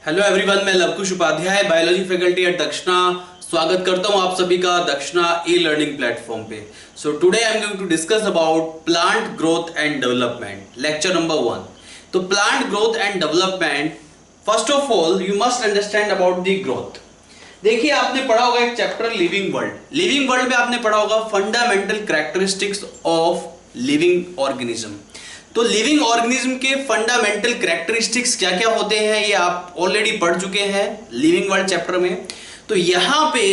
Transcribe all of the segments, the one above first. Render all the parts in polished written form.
Hello everyone, मैं Lavkush Upadhyay biology faculty at Dakshina स्वागत करता हूं आप सभी का दक्षिणा ई लर्निंग प्लेटफॉर्म पे। So today I am going to discuss about plant growth and development, lecture number 1। तो plant growth and development, first of all you must understand about the growth. देखिए, आपने पढ़ा होगा एक chapter living world. Living world में आपने पढ़ा होगा fundamental characteristics of living organism. तो लिविंग ऑर्गेनिज्म के फंडामेंटल कैरेक्टरिस्टिक्स क्या क्या होते हैं ये आप ऑलरेडी पढ़ चुके हैं लिविंग वर्ल्ड चैप्टर में। तो यहां पे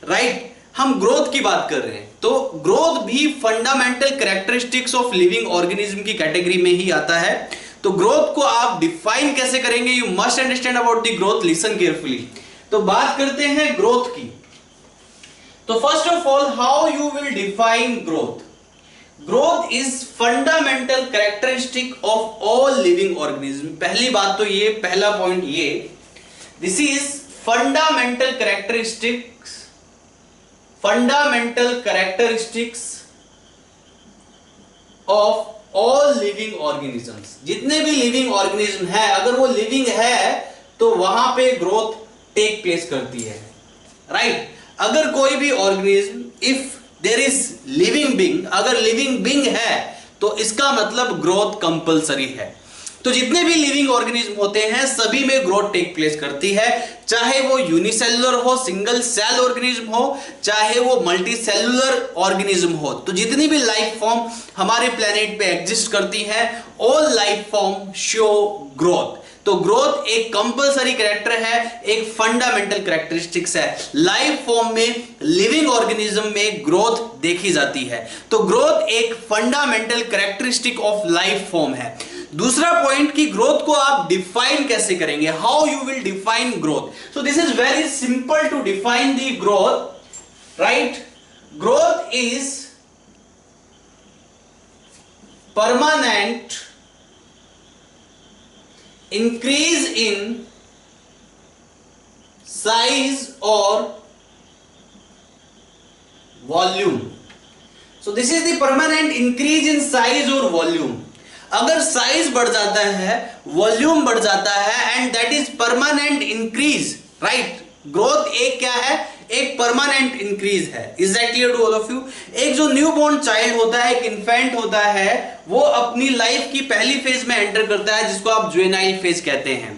राइट हम ग्रोथ की बात कर रहे हैं, तो ग्रोथ भी fundamental characteristics of living organism की कैटेगरी में ही आता है। तो ग्रोथ को आप डिफाइन कैसे करेंगे, you must understand about the growth, listen carefully. तो बात करते हैं ग्रोथ की। तो first of all, how you will define growth. Growth is fundamental characteristic of all living organism. पहली बात तो ये, पहला पॉइंट ये, this is fundamental characteristics, fundamental characteristics of all living organisms. जितने भी लिविंग ऑर्गेनिज्म है, अगर वो लिविंग है तो वहां पे ग्रोथ टेक प्लेस करती है, राइट। अगर कोई भी organism, if there is living being, अगर लिविंग बीइंग है तो इसका मतलब ग्रोथ कंपलसरी है। तो जितने भी लिविंग ऑर्गेनिज्म होते हैं सभी में ग्रोथ टेक प्लेस करती है, चाहे वो यूनिसेलुलर हो, सिंगल सेल ऑर्गेनिज्म हो, चाहे वो मल्टी सेलुलर ऑर्गेनिज्म हो। तो जितनी भी लाइफ फॉर्म हमारे प्लेनेट पे एग्जिस्ट करती है, all life form show growth. तो ग्रोथ एक कंपलसरी कैरेक्टर है, एक फंडामेंटल कैरेक्टरिस्टिक्स है। लाइफ फॉर्म में, लिविंग ऑर्गेनिज्म में ग्रोथ देखी जाती है। तो ग्रोथ एक fundamental characteristic of life form है। दूसरा पॉइंट कि ग्रोथ को आप डिफाइन कैसे करेंगे, how you will define growth. So this is very simple to define the growth, right. Growth is permanent increase in size or volume. So this is the permanent increase in size or volume. अगर size बढ़ जाता है, volume बढ़ जाता है, and that is permanent increase, right. Growth एक क्या है, एक परमानेंट इंक्रीज है। Is that clear to all of you. एक जो न्यू बोर्न चाइल्ड होता है, एक इन्फेंट होता है, वो अपनी लाइफ की पहली फेज में एंटर करता है जिसको आप जुवेनाइल फेज कहते हैं,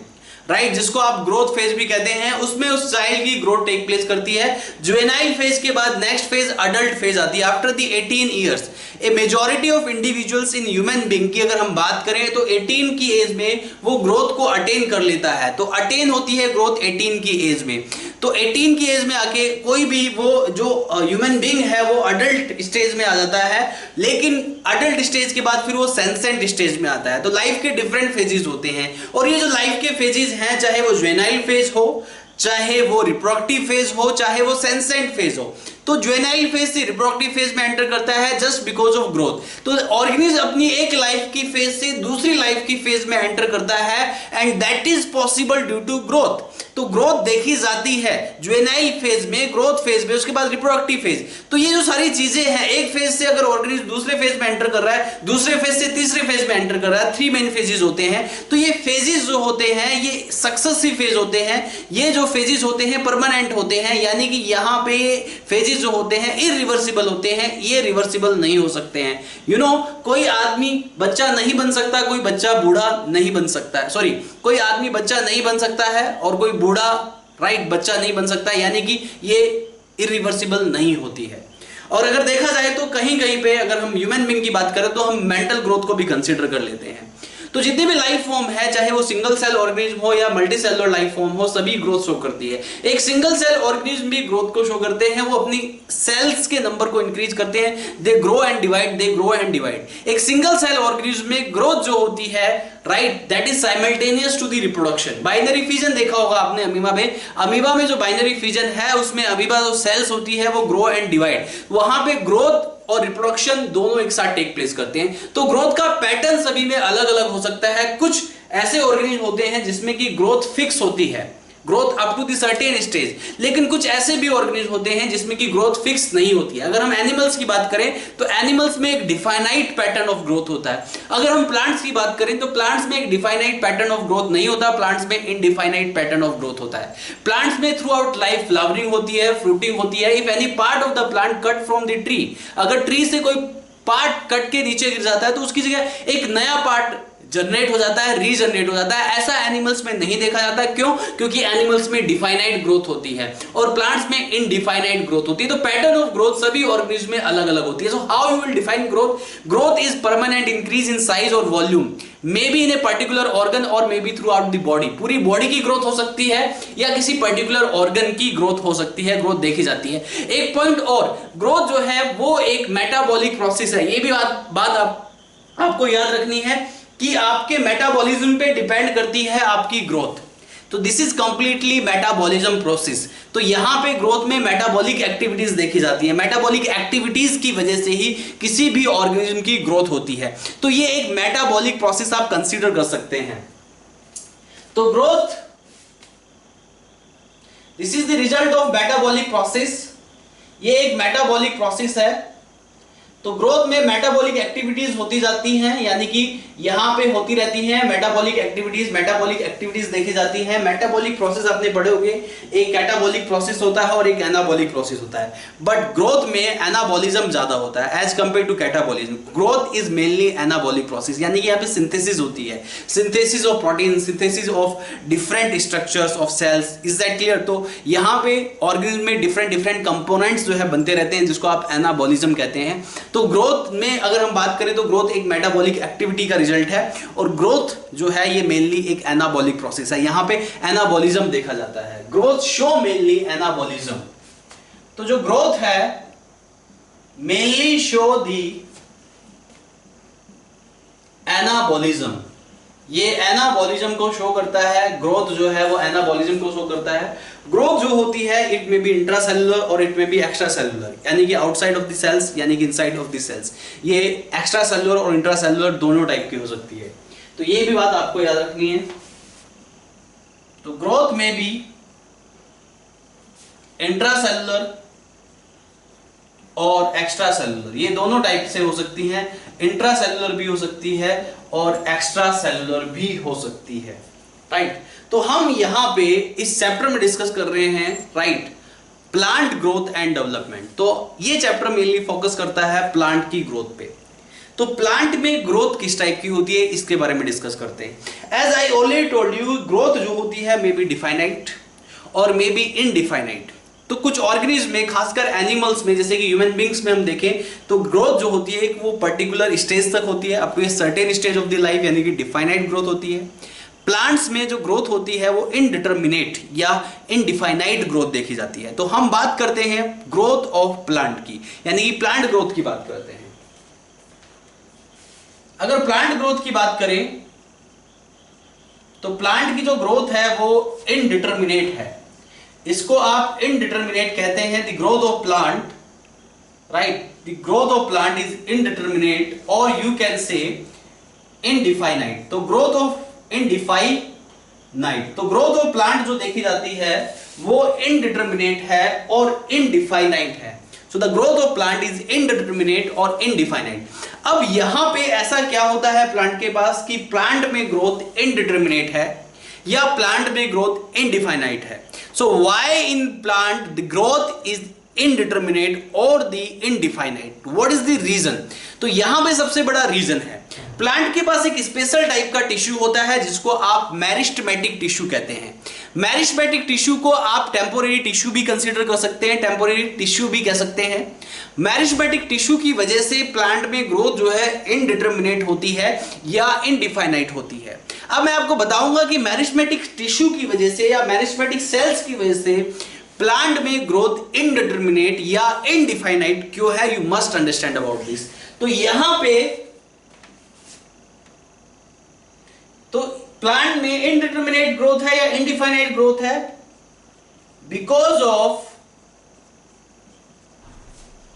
राइट, जिसको आप ग्रोथ फेज भी कहते हैं। उसमें उस चाइल्ड की ग्रोथ टेक प्लेस करती है। जुवेनाइल फेज के बाद नेक्स्ट फेज अडल्ट फेज आती है। After the 18 years, A majority of individuals in human being की अगर हम बात करें तो 18 की एज में वो ग्रोथ को अटेन कर लेता है। तो अटेन होती है ग्रोथ 18 की एज में। तो 18 की एज में आके कोई भी वो जो ह्यूमन बीइंग है वो अडल्ट स्टेज में आ जाता है, लेकिन अडल्ट स्टेज के बाद फिर वो सेंसेंट स्टेज में आता है। तो लाइफ के डिफरेंट फेजेस होते हैं, और ये जो लाइफ के फेजेस हैं, चाहे वो जुवेनाइल फेज हो, चाहे वो रिप्रोडक्टिव फेज हो, चाहे वो सेंसेंट फेज हो, तो जुवेनाइल फेज से रिप्रोडक्टिव फेज में एंटर करता है जस्ट बिकॉज ऑफ ग्रोथ। तो ऑर्गेनिज्म अपनी एक लाइफ की फेज से दूसरी लाइफ की फेज में एंटर करता है, and that is possible due to growth. तो ग्रोथ देखी जाती है जुवेनाइल फेज में, ग्रोथ फेज में, उसके बाद रिप्रोडक्टिव फेज। तो ये जो सारी चीजें हैं, एक फेज से अगर ऑर्गेनिज्म दूसरे फेज में एंटर कर रहा है, दूसरे फेज से तीसरे फेज में एंटर कर रहा है, 3 मेन फेजेस होते हैं। तो ये फेजेस जो होते हैं ये सक्सेसिव फेज होते हैं। ये जो फेजेस होते हैं परमानेंट होते हैं, यानी कि यहाँ पे फेजेस जो होते हैं इरिवर्सिबल होते हैं, ये रिवर्सिबल नहीं हो सकते हैं। यू नो, कोई आदमी बच्चा नहीं बन सकता, कोई बच्चा बूढ़ा नहीं बन सकता है, सॉरी, कोई आदमी बच्चा नहीं बन सकता है और कोई बूढ़ा, राइट, बच्चा नहीं बन सकता, यानी कि ये इरिवर्सिबल नहीं होती है। और अगर देखा जाए तो कहीं कहीं पे अगर हम ह्यूमन बीइंग की बात करें तो हम मेंटल ग्रोथ को भी कंसीडर कर लेते हैं। तो जितनी भी लाइफ फॉर्म है, चाहे वो सिंगल सेल ऑर्गेनिज्म हो या मल्टी सेलुलर लाइफ फॉर्म हो, सभी ग्रोथ शो करती है। एक सिंगल सेल ऑर्गेनिज्म भी ग्रोथ को शो करते हैं, वो अपनी सेल्स के नंबर को इंक्रीज करते हैं। They grow and divide, they grow and divide. एक सिंगल सेल ऑर्गेनिज्म में ग्रोथ जो होती है, right, that is simultaneous to the reproduction. Binary fission देखा होगा आपने अमीबा में। अमीबा में जो बाइनरी फिजन है उसमें अमीबा जो सेल्स होती है वो ग्रो एंड डिवाइड, वहां पे ग्रोथ और रिप्रोडक्शन दोनों एक साथ टेक प्लेस करते हैं। तो ग्रोथ का पैटर्न सभी में अलग अलग हो सकता है। कुछ ऐसे ऑर्गेनिज्म होते हैं जिसमें कि ग्रोथ फिक्स होती है, growth up to the certain stage. लेकिन कुछ ऐसे भी ऑर्गेनिज्म होते हैं जिसमें की ग्रोथ फिक्स नहीं होती है। अगर हम एनिमल्स की बात करें तो एनिमल्स में एक डिफाइनाइट पैटर्न ऑफ ग्रोथ होता है। अगर हम प्लांट्स की बात करें तो प्लांट्स में एक डिफाइनाइट पैटर्न ऑफ ग्रोथ नहीं होता, प्लांट्स में इनडिफाइनाइट पैटर्न ऑफ ग्रोथ होता है। प्लांट्स में थ्रू आउट लाइफ फ्लावरिंग होती है, फ्रूटिंग होती है। If any part of the plant cut from the tree, अगर ट्री से कोई पार्ट कट के नीचे गिर जाता है तो उसकी जगह एक नया पार्ट जनरेट हो जाता है, रीजनरेट हो जाता है। ऐसा एनिमल्स में नहीं देखा जाता। क्यों? क्योंकि एनिमल्स में डिफाइनाइट ग्रोथ होती है और प्लांट्स में इनडिफाइनाइट ग्रोथ होती है। तो पैटर्न ऑफ ग्रोथ सभी ऑर्गेनिज्म में अलग अलग होती है। So how you will define growth? Growth is permanent increase in size और volume, may be in a particular organ और may be throughout the body. पूरी बॉडी की ग्रोथ हो सकती है या किसी पर्टिकुलर ऑर्गन की ग्रोथ हो सकती है, ग्रोथ देखी जाती है। एक पॉइंट और, ग्रोथ जो है वो एक मेटाबॉलिक प्रोसेस है। ये भी बात आपको याद रखनी है कि आपके मेटाबॉलिज्म पे डिपेंड करती है आपकी ग्रोथ। तो this is completely metabolism process. तो यहां पे ग्रोथ में मेटाबॉलिक एक्टिविटीज देखी जाती है। मेटाबॉलिक एक्टिविटीज की वजह से ही किसी भी ऑर्गेनिज्म की ग्रोथ होती है। तो ये एक मेटाबॉलिक प्रोसेस आप कंसीडर कर सकते हैं। तो growth, this is the result of metabolic process. ये एक मेटाबॉलिक प्रोसेस है। तो ग्रोथ में मेटाबॉलिक एक्टिविटीज होती जाती हैं, यानी कि यहां पे होती रहती हैं मेटाबॉलिक एक्टिविटीज देखी जाती हैं। मेटाबॉलिक प्रोसेस आपने पढ़े होंगे, एक कैटाबॉलिक प्रोसेस होता है और एक एनाबॉलिक प्रोसेस होता है। बट ग्रोथ में एनाबॉलिज्म ज्यादा होता है as compare to catabolism. Growth is mainly anabolic process, यानी कि यहाँ पे सिंथेसिस होती है, synthesis of protein, synthesis of different structures of cells. Is that clear? तो यहाँ पे ऑर्गेनिज्म में डिफरेंट कंपोनेंट्स जो है बनते रहते हैं, जिसको आप एनाबॉलिज्म कहते हैं। तो ग्रोथ में अगर हम बात करें तो ग्रोथ एक मेटाबॉलिक एक्टिविटी का रिजल्ट है और ग्रोथ जो है ये मेनली एक एनाबॉलिक प्रोसेस है। यहां पे एनाबॉलिज्म देखा जाता है। Growth show mainly anabolism. तो जो ग्रोथ है मेनली शो दी एनाबॉलिज्म, ये एनाबॉलिज्म को शो करता है। ग्रोथ जो है वो एनाबॉलिज्म को शो करता है। ग्रोथ जो होती है इट मे बी इंट्रासेलुलर और it may be extra cellular, यानी कि आउटसाइड ऑफ द सेल्स यानी कि इनसाइड ऑफ द सेल्स। ये एक्स्ट्रा सेलुलर और इंट्रासेलुलर दोनों टाइप की हो सकती है। तो ये भी बात आपको याद रखनी है। तो ग्रोथ में भी इंट्रासेलुलर और एक्स्ट्रा सेलुलर ये दोनों टाइप से हो सकती हैं। इंट्रासेलुलर भी हो सकती है और एक्स्ट्रा सेलुलर भी हो सकती है, राइट। तो हम यहां पे इस चैप्टर में डिस्कस कर रहे हैं, right, plant growth and development. तो ये चैप्टर मेनली फोकस करता है प्लांट की ग्रोथ पे। तो प्लांट में ग्रोथ किस टाइप की होती है इसके बारे में डिस्कस करते हैं। As I already told you, growth जो होती है मे बी डिफाइनाइट और मे बी इनडिफाइनाइट। तो कुछ ऑर्गेनिज्म में, खासकर एनिमल्स में, जैसे कि ह्यूमन बींग्स में हम देखें तो ग्रोथ जो होती है वो पर्टिकुलर स्टेज तक होती है, up to a certain stage of the life, यानी कि डिफाइनाइट ग्रोथ होती है। प्लांट्स में जो ग्रोथ होती है वो इनडिटर्मिनेट या इनडिफाइनाइट ग्रोथ देखी जाती है। तो हम बात करते हैं ग्रोथ ऑफ प्लांट की, यानी कि प्लांट ग्रोथ की बात करते हैं। अगर प्लांट ग्रोथ की बात करें तो प्लांट की जो ग्रोथ है वो इनडिटर्मिनेट है। इसको आप इनडिटर्मिनेट कहते हैं। The growth of plant, right, the growth of plant is indeterminate और यू कैन से इनडिफाइनाइट। तो ग्रोथ ऑफ इनडिफाइनाइट, तो ग्रोथ ऑफ प्लांट जो देखी जाती है वो इनडिटर्मिनेट है और इनडिफाइनाइट है। So the growth of plant is indeterminate और इनडिफाइनाइट। अब यहां पे ऐसा क्या होता है प्लांट के पास कि प्लांट में ग्रोथ इनडिटर्मिनेट है या प्लांट में ग्रोथ इनडिफाइनाइट है। So why in plant the growth is indeterminate और the indefinite, what is the reason? तो यहां पे सबसे बड़ा रीजन है प्लांट के पास एक स्पेशल टाइप का टिश्यू होता है जिसको आप मेरिस्टेमेटिक टिश्यू कहते हैं। मेरिस्टेमेटिक टिश्यू को आप टेम्पोरेरी टिश्यू भी कंसीडर कर सकते हैं, टेम्पोरेरी टिश्यू भी कह सकते हैं। मेरिस्टेमेटिक टिश्यू की वजह से प्लांट में ग्रोथ जो है इनडिटर्मिनेट होती है या इनडिफाइनाइट होती है। अब मैं आपको बताऊंगा कि मेरिस्टेमेटिक टिश्यू की वजह से या मेरिस्टेमेटिक सेल्स की वजह से प्लांट में ग्रोथ इनडिटर्मिनेट या इनडिफाइनाइट क्यों है। You must understand about this. तो यहां पे तो प्लांट में इनडिटर्मिनेट ग्रोथ है या इनडिफाइनाइट ग्रोथ है because of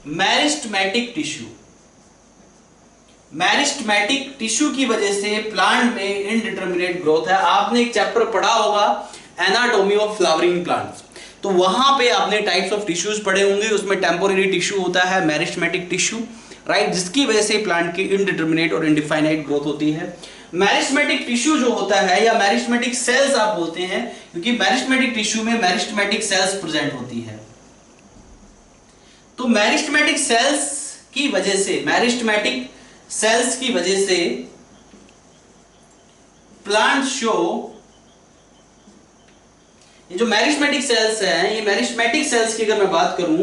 meristematic tissue. Meristematic tissue की वजह से प्लांट में इनडिटरमिनेट ग्रोथ है। आपने एक चैप्टर पढ़ा होगा एनाटॉमी ऑफ फ्लावरिंग प्लांट्स, तो वहां पे आपने टाइप्स ऑफ टिश्यूज पढ़े होंगे, उसमें टेम्पोररी टिश्यू होता है, मेरिस्टेमेटिक टिश्यू, राइट, जिसकी वजह से प्लांट की इनडिटरमिनेट और इनडिफाइनाइट ग्रोथ होती है। मेरिस्टेमेटिक टिश्यू जो होता है या मेरिस्टेमेटिक सेल्स आप बोलते हैं, क्योंकि मेरिस्टेमेटिक टिश्यू में मेरिस्टेमेटिक सेल्स प्रेजेंट होती है। तो मेरिस्टेमेटिक सेल्स की वजह से, मेरिस्टेमेटिक सेल्स की वजह से प्लांट शो, ये जो मेरिस्टेमेटिक सेल्स हैं, ये मेरिस्टेमेटिक सेल्स की अगर मैं बात करूं,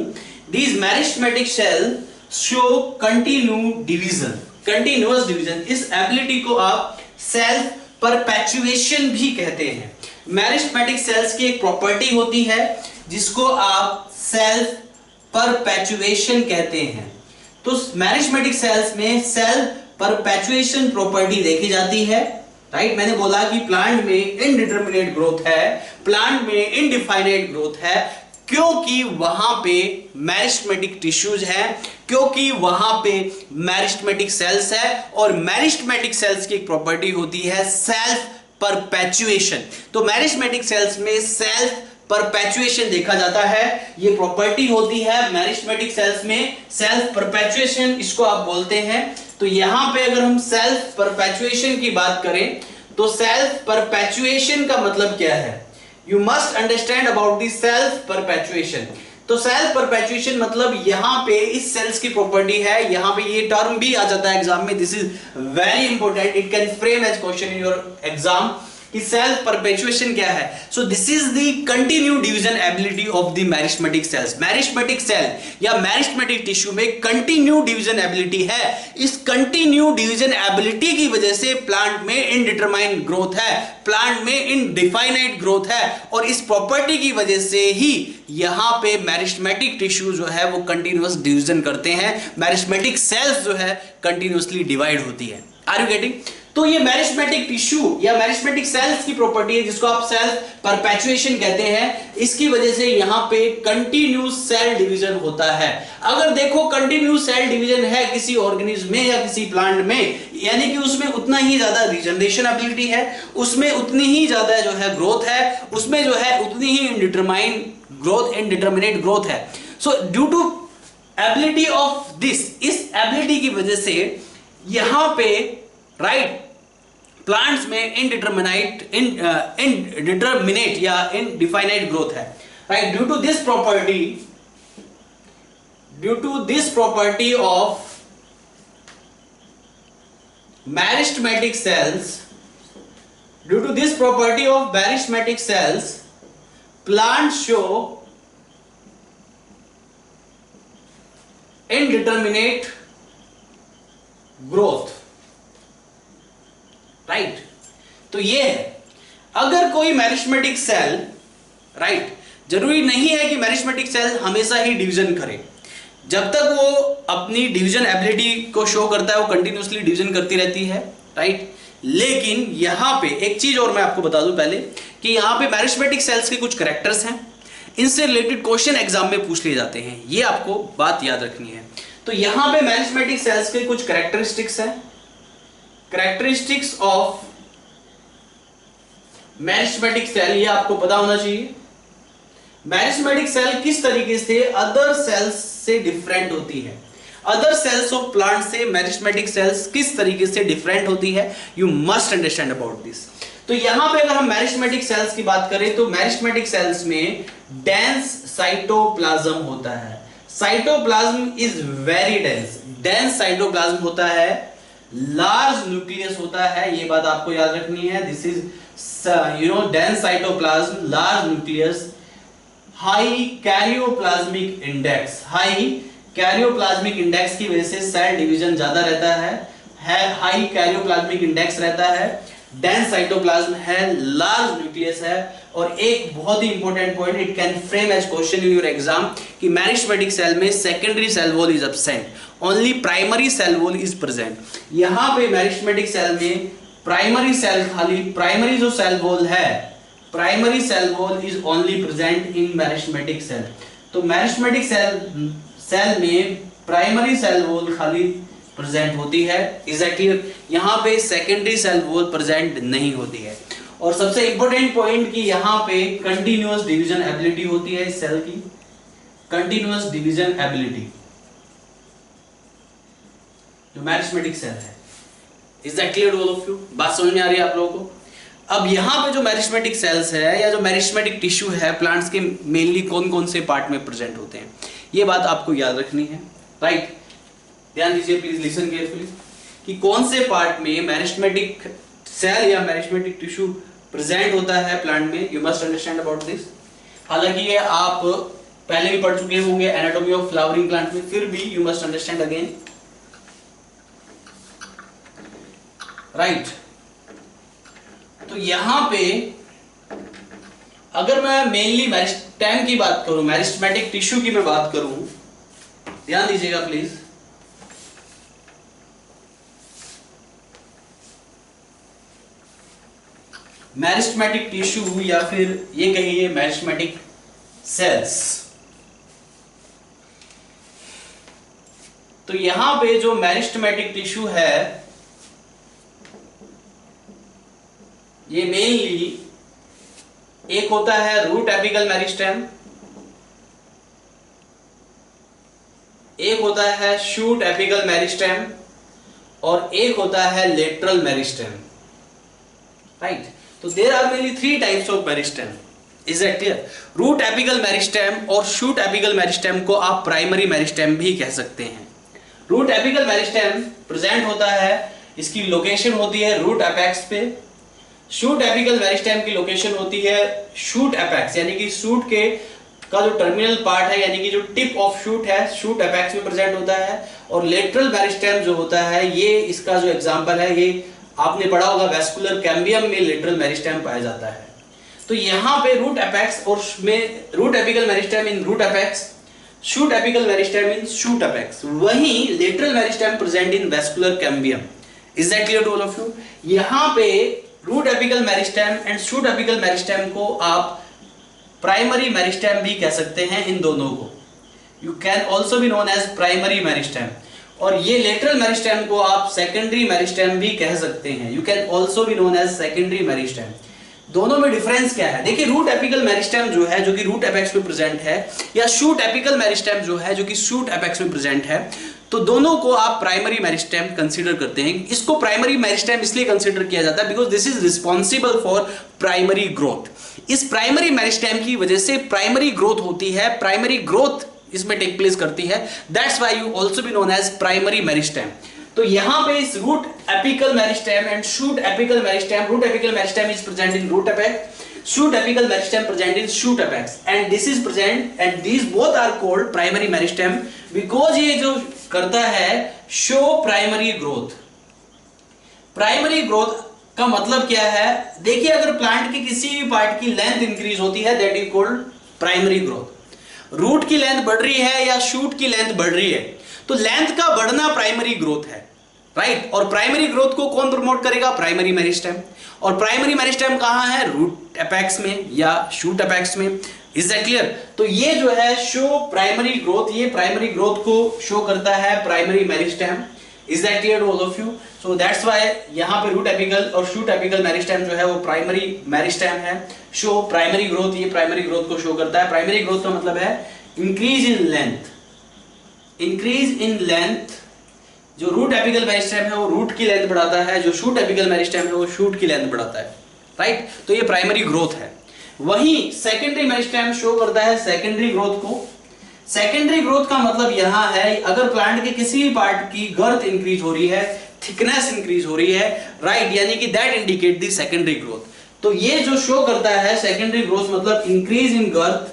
these meristematic cell show continue division, continuous division. इस एबिलिटी को आप सेल्फ परपेचुएशन भी कहते हैं। मेरिस्टेमेटिक सेल्स की एक प्रॉपर्टी होती है जिसको आप सेल्फ परपेचुएशन कहते हैं। तो मेरिस्टेमेटिक सेल्स में सेल्फ परपेचुएशन प्रॉपर्टी देखी जाती है, राइट। मैंने बोला कि प्लांट में इनडिटरमिनेट ग्रोथ है, प्लांट में इनडिफाइनाइट ग्रोथ है, क्योंकि वहां पे मेरिस्टेमेटिक टिश्यूज हैं, क्योंकि वहां पे मेरिस्टेमेटिक सेल्स है, और मेरिस्टेमेटिक सेल्स की एक प्रॉपर्टी होती है सेल्फ परपेचुएशन। तो मेरिस्टेमेटिक सेल्स में सेल्फ परपेचुएशन देखा जाता है, ये प्रॉपर्टी होती है मेरिस्टेमेटिक सेल्स में, सेल्फ परपेचुएशन इसको आप बोलते हैं। तो यहां पे अगर हम सेल्फ परपेचुएशन की बात करें, तो सेल्फ परपेचुएशन का मतलब क्या है, you must understand about the self perpetuation. तो सेल्फ परपेचुएशन मतलब यहां पे इस सेल्स की प्रॉपर्टी है, यहां पे ये टर्म भी आ जाता है एग्जाम में, this is very important, it can frame as question in your exam कि सेल्फ परपेचुएशन क्या है। So this is the continue division ability of the meristematic cells. Meristematic cell या मेरिस्टेमेटिक टिश्यू में continue division ability है। इस continue division ability की वजह से प्लांट में इनडिटरमाइंड ग्रोथ है, प्लांट में इनडिफाइनाइट ग्रोथ है, और इस प्रॉपर्टी की वजह से ही यहां पे मेरिस्टेमेटिक टिश्यू जो है वो कंटिन्यूअस डिवीजन करते हैं, मेरिस्टेमेटिक सेल्स जो है कंटिन्यूअसली डिवाइड होती है। Are you getting? तो ये मेरिस्टेमेटिक टिश्यू या मेरिस्टेमेटिक सेल्स की प्रॉपर्टी है जिसको आप सेल्फ परपेचुएशन कहते हैं। इसकी वजह से यहां पे कंटिन्यूस सेल डिवीजन होता है। अगर देखो कंटिन्यूस सेल डिवीजन है किसी ऑर्गेनिज्म में या किसी प्लांट में, यानी कि उसमें उतना ही ज्यादा रीजनरेशन एबिलिटी है, उसमें उतनी ही ज्यादा जो है ग्रोथ है, उसमें जो है उतनी ही इनडिटरमाइंड ग्रोथ, इनडिटरमिनेट ग्रोथ है। So due to ability of this, इस एबिलिटी की वजह से यहां पे राइट प्लांट्स में इनडिटरमिनेट या इनडिफाइनाइट ग्रोथ है, right. Due to this property of meristematic cells, plant show indeterminate growth, right. तो ये है, अगर कोई मेरिस्टेमेटिक सेल, राइट, जरूरी नहीं है कि मेरिस्टेमेटिक सेल हमेशा ही डिवीजन करे। जब तक वो अपनी डिवीजन एबिलिटी को शो करता है वो कंटिन्यूअसली डिवीजन करती रहती है, राइट। लेकिन यहां पे एक चीज और मैं आपको बता दूं पहले कि यहां पे मेरिस्टेमेटिक सेल्स के कुछ कैरेक्टर्स हैं, इनसे रिलेटेड क्वेश्चन एग्जाम में पूछ लिए जाते हैं, ये आपको बात याद रखनी है। तो यहां पे मेरिस्टेमेटिक सेल्स के कुछ कैरेक्टरिस्टिक्स हैं, कैरेक्टरिस्टिक्स ऑफ मेरिस्टेमेटिक सेल, ये आपको पता होना चाहिए। मेरिस्टेमेटिक सेल किस तरीके से अदर सेल्स से डिफरेंट होती है, अदर सेल्स ऑफ प्लांट से मेरिस्टेमेटिक सेल्स किस तरीके से डिफरेंट होती है, you must understand about this. तो यहां पे अगर हम मेरिस्टेमेटिक सेल्स की बात करें तो मेरिस्टेमेटिक सेल्स में डेंस साइटोप्लाज्म होता है। Cytoplasm is very dense, dense cytoplasm होता है, लार्ज न्यूक्लियस होता है, ये बात आपको याद रखनी है। This is dense cytoplasm, large nucleus, high karyoplasmic index, high karyoplasmic index की वजह से सेल डिवीजन ज्यादा रहता है, हाई कैरियोप्लाज्मिक इंडेक्स रहता है, डेंस साइटोप्लाज्म है, लार्ज न्यूक्लियस है, और एक बहुत ही important point, it can frame as question in your exam कि मेरिस्टेमेटिक सेल में secondary cell wall is absent, only primary cell wall is present. यहां पे मेरिस्टेमेटिक सेल में प्राइमरी सेल खाली, प्राइमरी जो सेल वॉल है, primary cell wall is only present in meristematic cell. तो meristematic cell में primary cell wall खाली present होती है। Is that clear? यहाँ पे सेकेंडरी सेल वॉल प्रेजेंट नहीं होती है। और सबसे इंपॉर्टेंट पॉइंट कि यहाँ पे कंटिन्यूअस डिवीजन एबिलिटी होती है इस सेल की, कंटिन्यूअस डिवीजन एबिलिटी जो मैरिस्मेटिक सेल है। Is that clear all of you? बात समझ में आ रही है आप लोगों को? अब यहाँ पे जो मैरिस्मेटिक सेल्स है या जो मैरिस्मेटिक टिश्यू है प्लांट्स के मेनली कौन कौन से पार्ट में प्रेजेंट होते हैं, ये बात आपको याद रखनी है, राइट? ध्यान दीजिए प्लीज, लिसन केयरफुली कि कौन से पार्ट में मैरिस्मेटिक सेल या मैरिस्मेटिक टिश्यू प्रेजेंट होता है प्लांट में। You must understand about this. हालांकि ये आप पहले भी पढ़ चुके होंगे एनाटॉमी ऑफ फ्लावरिंग प्लांट में, फिर भी you must understand again, right? तो यहां पे अगर मैं मेनली मेरिस्टेम की बात करूं, मैरिस्मेटिक टिश्यू की मैं बात करूं, ध्यान दीजिएगा प्लीज। मैरिस्मेटिक टिश्यू या फिर ये कहिए मैरिस्मेटिक सेल्स, तो यहां पे जो मैरिस्मेटिक टिश्यू है ये मेनली एक होता है रूट एपिकल मेरिस्टेम, एक होता है शूट एपिकल मेरिस्टेम और एक होता है लेटरल मेरिस्टेम, राइट? तो there are mainly 3 types of meristem. Is that clear? Root apical meristem और शूट एपिकल मेरिस्टेम को आप प्राइमरी मेरिस्टेम भी कह सकते हैं। रूट एपिकल मेरिस्टेम प्रेजेंट होता है, इसकी लोकेशन होती है रूट एपेक्स पे। शूट एपिकल मेरिस्टेम की लोकेशन होती है शूट एपेक्स, यानी कि शूट के का जो टर्मिनल पार्ट है, यानी कि जो टिप ऑफ शूट है, शूट एपेक्स में प्रेजेंट होता है। और लेटरल मेरिस्टेम जो होता है, ये इसका जो एग्जांपल है, ये आपने पढ़ा होगा वेस्कुलर कैम्बियम में लेटरल मेरिस्टेम पाया जाता है। तो यहाँ पे रूट एपेक्स और में root apical meristem in root apex, shoot apical meristem in shoot apex, वहीं lateral meristem present in vascular cambium. Is that clear to all of you? यहाँ पे root apical meristem and shoot apical meristem को आप primary meristem भी कह सकते हैं, इन दोनों को। You can also be known as primary meristem. और ये लेटरल मेरिस्टेम को आप सेकेंडरी मेरिस्टेम भी कह सकते हैं, you can also be known as secondary meristem. दोनों में डिफरेंस क्या है? देखिए, रूट एपिकल मेरिस्टेम जो है जो कि रूट एपेक्स में प्रेजेंट है, या शूट एपिकल मेरिस्टेम जो है जो कि शूट एपेक्स में प्रेजेंट है, तो दोनों को आप प्राइमरी मेरिस्टेम कंसीडर करते हैं। इसको प्राइमरी मेरिस्टेम इसलिए कंसीडर किया जाता है because this is responsible for primary growth. इस प्राइमरी मेरिस्टेम की वजह से प्राइमरी ग्रोथ होती है, प्राइमरी ग्रोथ इसमें टेक प्लेस करती है। That's why you also be known as primary meristem. तो यहां पे इस root apical meristem and shoot apical meristem, root apical meristem is present in root apex, shoot apical meristem present in shoot apex, and this is present and these both are called primary meristem because ये जो करता है show primary growth। Primary growth का मतलब क्या है? देखिए, अगर प्लांट की किसी भी पार्ट की लेंथ इंक्रीज होती है that is called primary growth. Root की लेंथ बढ़ रही है या शूट की लेंथ बढ़ रही है, तो लेंथ का बढ़ना प्राइमरी ग्रोथ है, राइट? और प्राइमरी ग्रोथ को कौन प्रमोट करेगा? Primary meristem. और प्राइमरी मेरिस्टेम कहां है? रूट एपेक्स में या शूट एपेक्स में। Is that clear? तो ये जो है शो प्राइमरी ग्रोथ, ये प्राइमरी ग्रोथ को शो करता है primary meristem. Is that clear all of you? So that's why यहां पे रूट एपिकल और शूट एपिकल मेरिस्टेम जो है वो प्राइमरी मेरिस्टेम है। शो प्राइमरी ग्रोथ, ये प्राइमरी ग्रोथ को शो करता है। प्राइमरी ग्रोथ का मतलब है increase in length. Increase in length, जो रूट एपिकल मेरिस्टेम है वो रूट की लेंथ बढ़ाता है, जो शूट एपिकल मेरिस्टेम है वो शूट की लेंथ बढ़ाता है, राइट? तो ये प्राइमरी ग्रोथ है। वहीं सेकेंडरी मेरिस्टेम शो करता है सेकेंडरी ग्रोथ को। सेकेंडरी ग्रोथ का मतलब यहां है अगर प्लांट के किसी भी पार्ट की गर्थ इंक्रीज हो रही है, थिकनेस इंक्रीज हो रही है, राइट, यानी कि that indicate the secondary growth. तो ये जो शो करता है सेकेंडरी ग्रोथ मतलब increase in girth,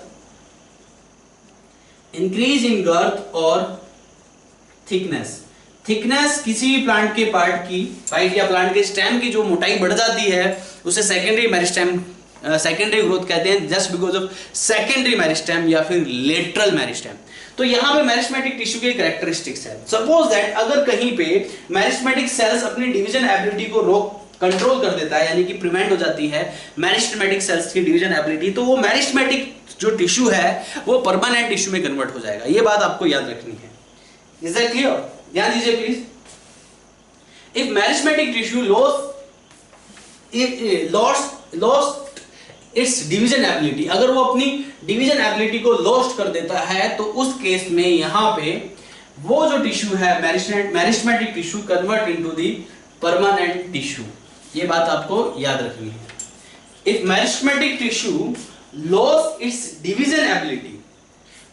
increase in girth और थिकनेस। थिकनेस किसी भी प्लांट के पार्ट की, राइट, या प्लांट के स्टेम की जो मोटाई बढ़ जाती है उसे सेकेंडरी मेरिस्टेम, सेकेंडरी ग्रोथ कहते हैं, just because of secondary meristem या फिर लेटरल मेरिस्टेम। तो यहां पे मेरिस्मेटिक टिश्यू के कैरेक्टरिस्टिक्स है। सपोज दैट अगर कहीं पे मेरिस्मेटिक सेल्स अपनी डिवीजन एबिलिटी को रोक कंट्रोल कर देता है, यानी कि प्रिवेंट हो जाती है मेरिस्टेमेटिक सेल्स की डिवीजन एबिलिटी, तो वो मेरिस्मेटिक जो टिश्यू है वो परमानेंट टिश्यू में कन्वर्ट हो जाएगा। ये बात आपको याद रखनी है। Is that clear? ध्यान दीजिए please. If meristematic tissue lost its division ability, अगर वो अपनी डिवीजन एबिलिटी को लॉस्ट कर देता है तो उस केस में यहां पे वो जो टिश्यू है meristematic tissue convert into the permanent tissue. ये बात आपको याद रखनी है। If meristematic tissue loss its division ability,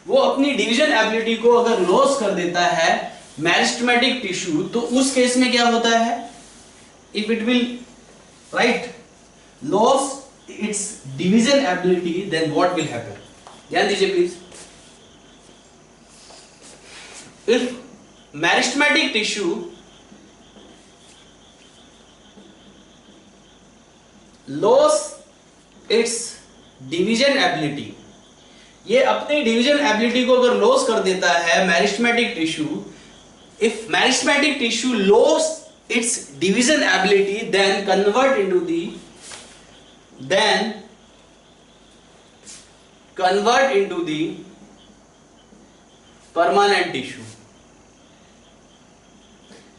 वो अपनी डिवीजन एबिलिटी को अगर लॉस कर देता है मेरिस्टेमेटिक टिश्यू, तो उस केस में क्या होता है, if it will right loss its division ability, then what will happen. ध्यान दीजिए please. If meristematic tissue loss its division ability, ये अपनी डिवीजन एबिलिटी को अगर लॉस कर देता है meristematic tissue, if meristematic tissue loss its division ability then convert into the permanent tissue.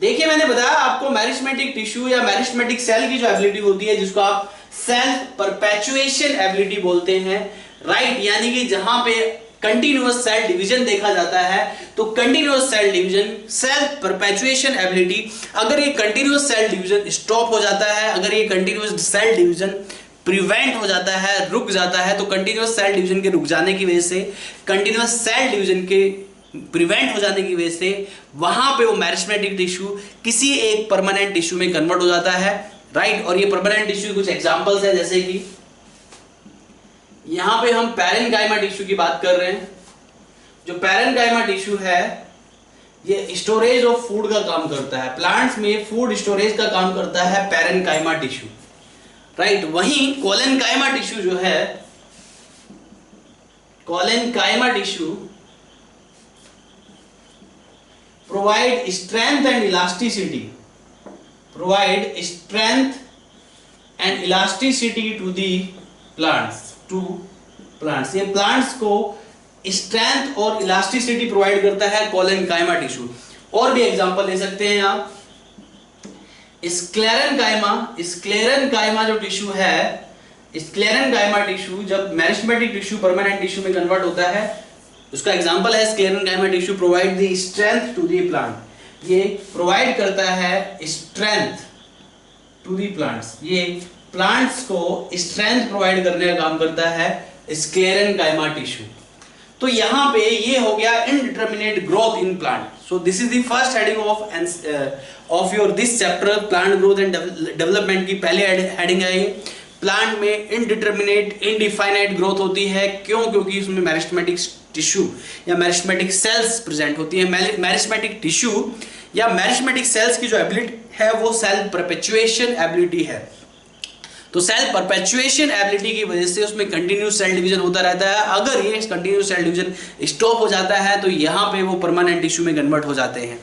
देखिए मैंने बताया आपको मेरिस्टेमेटिक टिश्यू या मेरिस्टेमेटिक सेल की जो एबिलिटी होती है, जिसको आप सेल्फ परपेचुएशन एबिलिटी बोलते हैं, राइट, यानी कि जहां पे कंटिन्यूअस सेल डिवीजन देखा जाता है, तो continuous cell division self perpetuation ability, अगर ये कंटिन्यूअस सेल डिवीजन स्टॉप हो जाता है, अगर ये कंटिन्यूअस सेल डिवीजन प्रिवेंट हो जाता है, रुक जाता है, तो कंटिन्यूअस सेल डिवीजन के रुक जाने की वजह से, कंटिन्यूअस सेल डिवीजन के प्रिवेंट हो जाने की वजह से वहां पे वो मेरिस्टेमेटिक टिश्यू किसी एक परमानेंट टिश्यू में कन्वर्ट हो जाता है, राइट। और ये परमानेंट टिश्यू कुछ एग्जांपल्स है, जैसे कि यहां पे हम पैरेन्काइमा टिश्यू की बात कर रहे हैं। जो पैरेन्काइमा टिश्यू है ये स्टोरेज ऑफ फूड का काम करता है, प्लांट्स में फूड स्टोरेज का काम करता है पैरेन्काइमा टिश्यू, राइट। वहीं कोलेनकाइमा टिश्यू जो है, collenchyma tissue provide strength and elasticity to the plants, ये प्लांट्स को स्ट्रेंथ और इलास्टिसिटी प्रोवाइड करता है कोलेनकाइमा टिश्यू। और भी एग्जांपल ले सकते हैं आप, स्क्लेरेनकाइमा जो टिश्यू है, स्क्लेरेनकाइमा टिश्यू जब मेरिस्टेमेटिक टिश्यू परमानेंट टिश्यू में कन्वर्ट होता है, उसका एग्जांपल है sclerenchyma tissue provide the strength to the plant. ये प्रोवाइड करता है स्ट्रेंथ टू द प्लांट्स, ये प्लांट्स को स्ट्रेंथ प्रोवाइड करने का काम करता है स्क्लेरेनकाइमा टिश्यू। तो यहां पे ये हो गया indeterminate growth in plant. So this is the first heading of your this chapter, plant growth and development की पहली हेडिंग है ये। प्लांट में इनडिटरमिनेट इनडिफाइनाइट ग्रोथ होती है, क्यों? क्योंकि उसमें मेरिस्टेमेटिक टिश्यू या मेरिस्टेमेटिक सेल्स प्रेजेंट होती है। मेरिस्टेमेटिक टिश्यू या मेरिस्टेमेटिक सेल्स की जो एबिलिटी है वो सेल्फ परपेचुएशन एबिलिटी है। तो सेल्फ परपेचुएशन एबिलिटी की वजह से उसमें कंटिन्यूस सेल डिवीजन होता रहता है। अगर ये कंटिन्यूस सेल डिवीजन स्टॉप हो जाता है तो यहाँ पे वो परमानेंट टिश्यू में कन्वर्ट हो जाते हैं।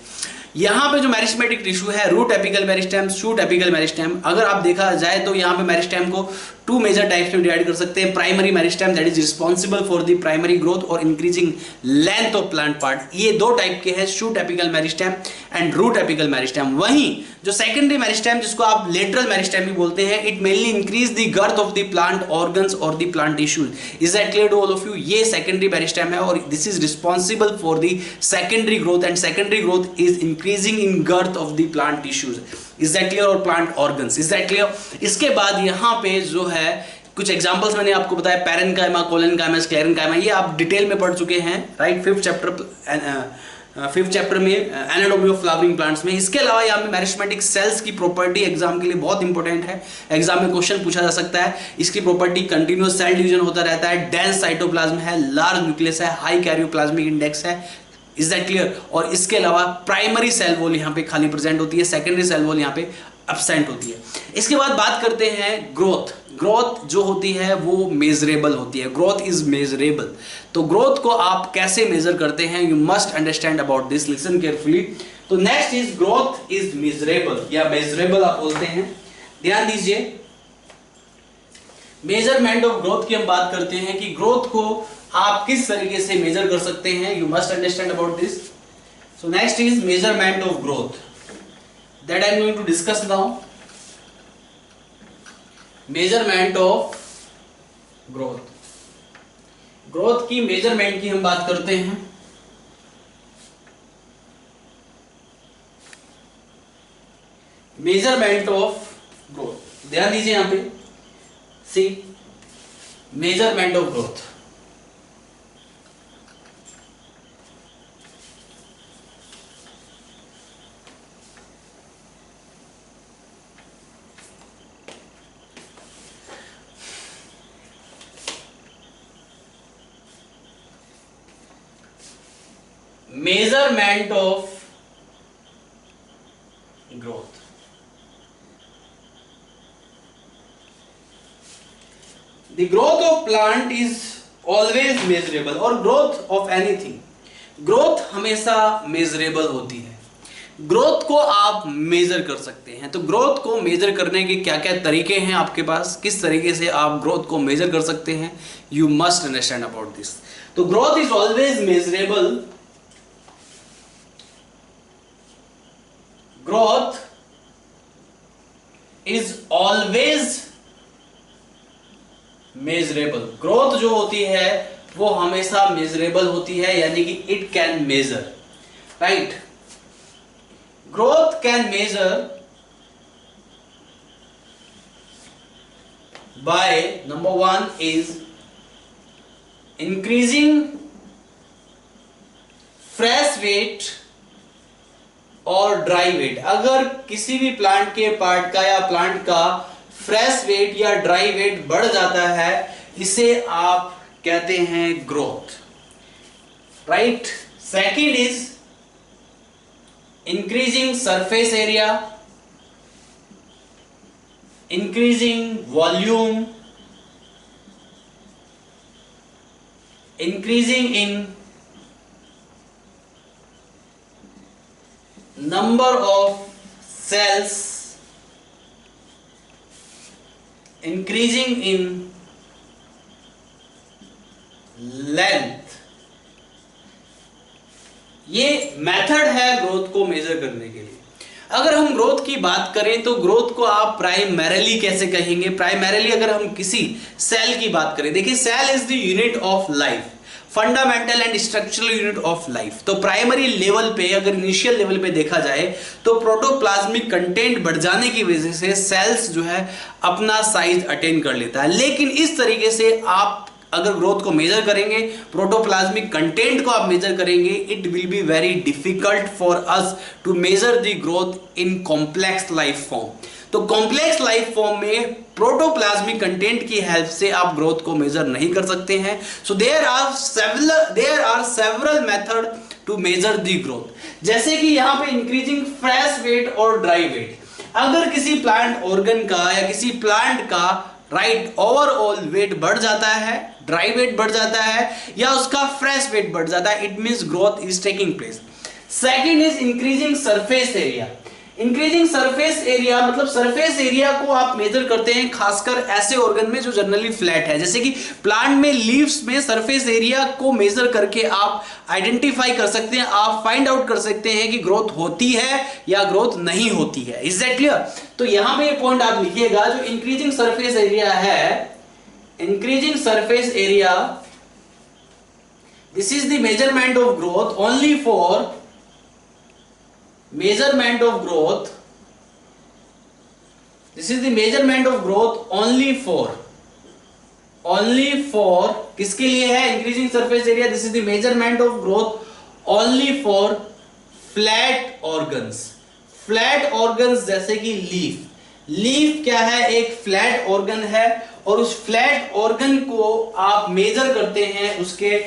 यहाँ पे जो मेरिस्टेमेटिक टिश्यू है, root apical meristem, shoot apical meristem, अगर आप देखा जाए तो यहाँ पे मेरिस्टेम को टू मेजर टाइप्स में डिवाइड कर सकते हैं। Primary meristem that is responsible for the primary growth और increasing length of plant part, ये दो टाइप के हैं, shoot apical meristem and root apical meristem. वहीं जो सेकेंडरी मेरिस्टेम जिसको आप लेटरल मेरिस्टेम भी बोलते हैं, it mainly increase the girth of the plant organs और the plant tissues. Is that clear to all of you? ये सेकेंडरी मेरिस्टेम है और this is responsible for the secondary growth and secondary growth is increasing in girth of the plant tissues. Is that clear? और plant organs, is that clear? इसके बाद यहाँ पे जो है कुछ एग्जांपल्स मैंने आपको बताया, पैरेन्काइमा, कोलेनकाइमा, स्क्लेरेनकाइमा, ये आप डिटेल में पढ़ चुके हैं, राइट, फिफ्थ चैप्टर में एनाटॉमी ऑफ फ्लावरिंग प्लांट्स में। इसके अलावा यहाँ पे मेरिस्टेमेटिक सेल्स की प्रॉपर्टी एग्जाम के लिए बहुत इंपॉर्टेंट है, एग्जाम में क्वेश्चन पूछा जा सकता है। इसकी प्रॉपर्टी कंटिन्यूअस सेल डिवीजन होता रहता है, डेंस साइटोप्लाज्म है, लार्ज न्यूक्लियस है, हाई कैरियोप्लाज्मिक इंडेक्स है। Is that clear? और इसके अलावा प्राइमरी सेल वॉल यहाँ पे खाली प्रेजेंट होती है, सेकेंडरी सेल वॉल यहाँ पे एब्सेंट होती है। इसके बाद बात करते हैं ग्रोथ। ग्रोथ जो होती है वो मेजरेबल होती है, ग्रोथ इज मेजरेबल। तो ग्रोथ को आप कैसे मेजर करते हैं, you must understand about this, listen carefully. तो next is growth is measurable या मेजरेबल आप बोलते हैं। ध्यान दीजिए, मेजरमेंट ऑफ ग्रोथ की हम बात करते हैं कि ग्रोथ को आप किस तरीके से मेजर कर सकते हैं, you must understand about this. So next is measurement of growth. that I am going to discuss now. Measurement of growth. Growth की मेजरमेंट की हम बात करते हैं. मेजरमेंट ऑफ ग्रोथ, ध्यान दीजिए यहां पे. See, measurement of growth. Measurement of growth. The growth of plant is always measurable, और growth of anything, growth हमेशा measurable होती है. ग्रोथ को आप मेजर कर सकते हैं. तो ग्रोथ को मेजर करने के क्या क्या तरीके हैं आपके पास, किस तरीके से आप ग्रोथ को मेजर कर सकते हैं, you must understand about this. तो growth is always measurable. Growth is always measurable. Growth जो होती है वो हमेशा मेजरेबल होती है, यानी कि it can measure, right. Growth can measure by, number 1 is increasing fresh weight और ड्राई वेट. अगर किसी भी प्लांट के पार्ट का या प्लांट का फ्रेश वेट या ड्राई वेट बढ़ जाता है, इसे आप कहते हैं growth, right. Second is increasing surface area, increasing volume, increasing in number of cells, increasing in length. ये मेथड है ग्रोथ को मेजर करने के लिए. अगर हम ग्रोथ की बात करें तो ग्रोथ को आप प्राइमरीली कैसे कहेंगे. प्राइमरीली अगर हम किसी सेल की बात करें, देखिए cell is the unit of life, fundamental and structural unit of life. तो प्राइमरी लेवल पे, अगर इनिशियल लेवल पे देखा जाए तो प्रोटोप्लाज्मिक कंटेंट बढ़ जाने की वजह से सेल्स जो है अपना साइज अटेन कर लेता है. लेकिन इस तरीके से आप अगर ग्रोथ को मेजर करेंगे, प्रोटोप्लाज्मिक कंटेंट को आप मेजर करेंगे, it will be very difficult for us to measure the growth in complex life form. तो कॉम्प्लेक्स लाइफ फॉर्म में प्रोटोप्लाज्मिक कंटेंट की हेल्प से आप ग्रोथ को मेजर नहीं कर सकते हैं. So there are several method to measure the growth. जैसे कि यहां पे इंक्रीजिंग फ्रेश वेट और ड्राई वेट. अगर किसी प्लांट ऑर्गन का या किसी प्लांट का राइट ओवरऑल वेट बढ़ जाता है, ड्राई वेट बढ़ जाता है या उसका फ्रेश वेट बढ़ जाता है, it means growth is taking place. Second is increasing surface area. Increasing surface area मतलब सरफेस एरिया को आप मेजर करते हैं खासकर ऐसे ऑर्गन में जो जनरली फ्लैट है. जैसे कि प्लांट में लीव्स में सरफेस एरिया को मेजर करके आप आइडेंटिफाई कर सकते हैं, आप फाइंड आउट कर सकते हैं कि ग्रोथ होती है या ग्रोथ नहीं होती है. Is that clear. तो यहां पे ये पॉइंट आप लिखिएगा, जो इंक्रीजिंग सरफेस एरिया है, increasing surface area, this is the measurement of growth only for measurement of growth. This is the measurement of growth only for किसके लिए है increasing surface area. This is the measurement of growth only for flat organs. Flat organs जैसे कि leaf क्या है, एक flat organ है और उस फ्लैट ऑर्गन को आप मेजर करते हैं उसके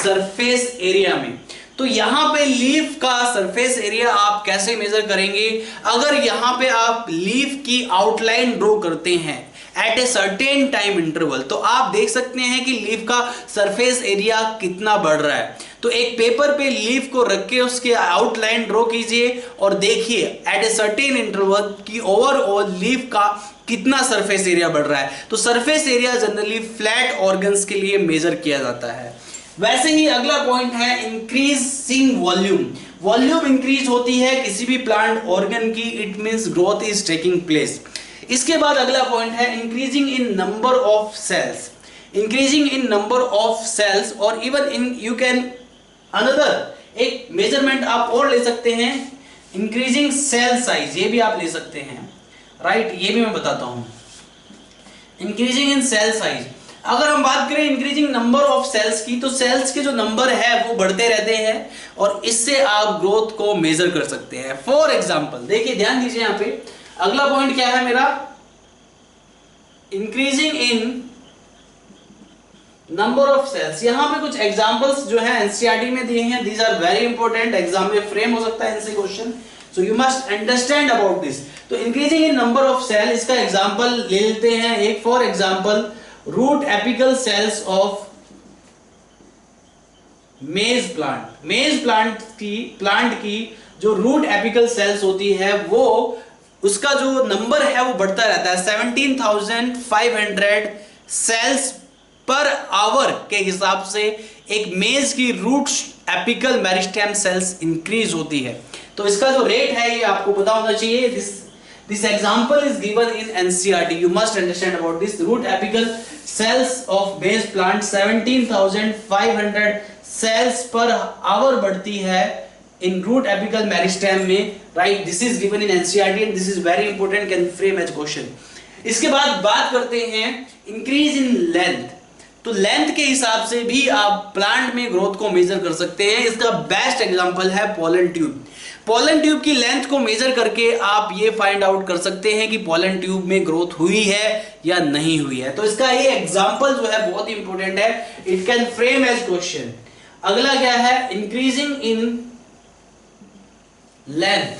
सरफेस एरिया में. तो यहां पे लीफ का सरफेस एरिया आप कैसे मेजर करेंगे. अगर यहां पे आप लीफ की आउटलाइन ड्रॉ करते हैं at a certain time interval, तो आप देख सकते हैं कि लीफ का सरफेस एरिया कितना बढ़ रहा है. तो एक पेपर पे लीफ को रख के उसके आउटलाइन ड्रॉ कीजिए और देखिए एट ए सर्टेन इंटरवल कि ओवरऑल लीफ का कितना सरफेस एरिया बढ़ रहा है. तो surface area generally flat organs के लिए मेजर किया जाता है. वैसे ही अगला पॉइंट है इंक्रीजिंग वॉल्यूम. वॉल्यूम इंक्रीज होती है किसी भी प्लांट ऑर्गन की, it means growth is taking place. इसके बाद अगला पॉइंट है increasing in number of cells. Increasing in number of cells और even in you can another एक मेजरमेंट आप और ले सकते हैं, इंक्रीजिंग सेल साइज, ये भी आप ले सकते हैं, राइट, ये भी मैं बताता हूं। इंक्रीजिंग इन सेल साइज, अगर हम बात करें इंक्रीजिंग नंबर ऑफ सेल्स की, तो सेल्स के जो नंबर है वो बढ़ते रहते हैं और इससे आप ग्रोथ को मेजर कर सकते हैं। फॉर एग्जांपल देखिए, ध्यान दीजिए यहां पे अगला पॉइंट क्या है मेरा, increasing in number of cells. यहां पे कुछ एग्जांपल्स जो है एनसीईआरटी में दिए हैं, these are very important, exam में फ्रेम हो सकता है इनसे question, so you must understand about this. तो increasing in number of cell, इसका एग्जांपल ले लेते हैं एक, for example root apical cells of maize plant. Maize plant की जो रूट एपिकल सेल्स होती है वो उसका जो नंबर है वो बढ़ता रहता है, 17,500 सेल्स पर आवर के हिसाब से एक मेज की root apical meristem cells increase होती है। तो इसका जो रेट है ये आपको पता होना चाहिए। This example is given in NCERT, you must understand about this. Root apical cells of maize plant 17,500 cells per hour बढ़ती है इन रूट एपिकल मेरिस्टेम में, right, this is given in NCERT and this is very important, can frame as question. इसके बाद बात करते हैं increase in length. तो length के हिसाब से भी आप प्लांट में ग्रोथ को मेजर कर सकते हैं। इसका बेस्ट एग्जांपल है पोलन ट्यूब। पोलन ट्यूब की लेंथ को मेजर करके आप ये फाइंड आउट कर सकते हैं कि पोलन ट्यूब में ग्रोथ हुई है या नहीं हुई है। तो इसका ये एग्जांपल जो है बहुत ही इंपॉर्टेंट है, it can frame as question. अगला क्या है, इंक्रीजिंग इन लेंथ।